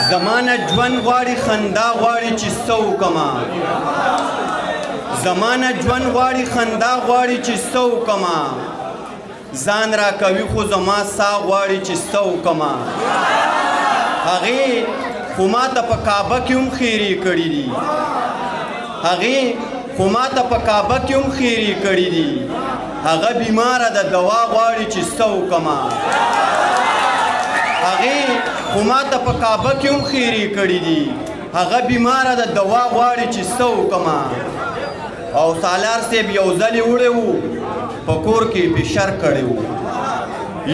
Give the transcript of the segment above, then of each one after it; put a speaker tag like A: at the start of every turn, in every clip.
A: زمانه ژوند غواړي خندا غواړي چې څه وکمه زمانه ژوند غواړي خندا غواړي چې څه وکمه ځان راکوي خو زما ساه غواړي چې څه وکمه هغې خو ماته په کعبه کې هم خیرې کړي دي هغې خو ماته په کعبه کې هم خیرې کړي دي هغه بیماره ده دوا غواړي چې څه وکمه هغې خو ماته په کعبه کې هم خیرې کړي دي هغه بیماره ده دوا غواړي چې څه وکمه او سالار صاحب یو ځلې وړی و په کور کې فشر کړی و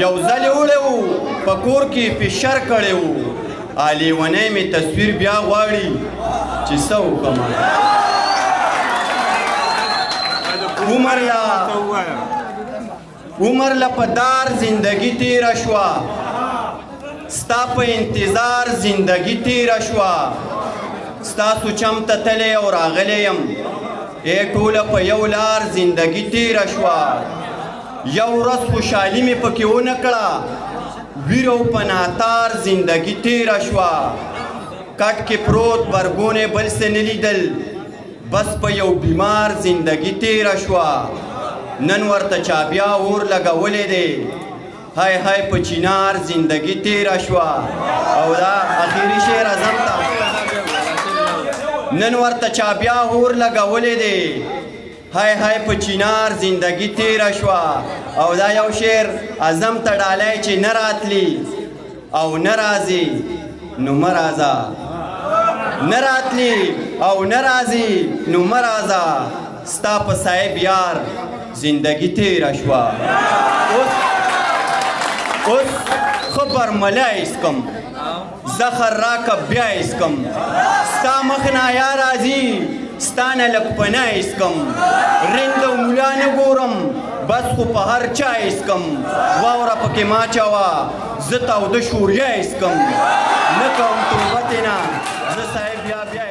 A: یو ځلې وړی و په کور کې فشر کړی و لیونی مې تصویر بیا غواړي چې څه وکمه عمر له په دار زندگی تیره شوه ستا په انتظار زندگی تیره شوه ستاسو چم ته تلی او راغلی یم ټوله په یو لار زندگی تیره شوه یو ورځ خوشحالي مې پکې ونه کړه ویر او په ناتار زندگی تیره شوه کټ کې پروت برګونه بل څه نه لیدل بس په یو بیمار زندگی تیره شوه نن ورته چا بیا اور لګولی دی های های په چینار زندگی تیره شوه او دا اخیری شعر اعظم ته نن ورته چا بیا اور لګولی دی های های په چینار زندگی تیره شوه او دا یو شعر اعظم ته ډالی چې نه راتلی او نه راځي نو مه راځه نه راتلی او نه راځي نو مه راځه ستا په صاحب یار زندگی تیره شوه اوس خبر ملای اسکم زخر راکه بیا اسکم ستا مخ نه یا راځي ستا نه لږ پناه اسکم رند او ملا نه ګورم بس خو په هر چا اسکم واوره پکې ما چوه زه تاوده شوریا اسکم نه کوم توبه تېنه زه صاحب بیا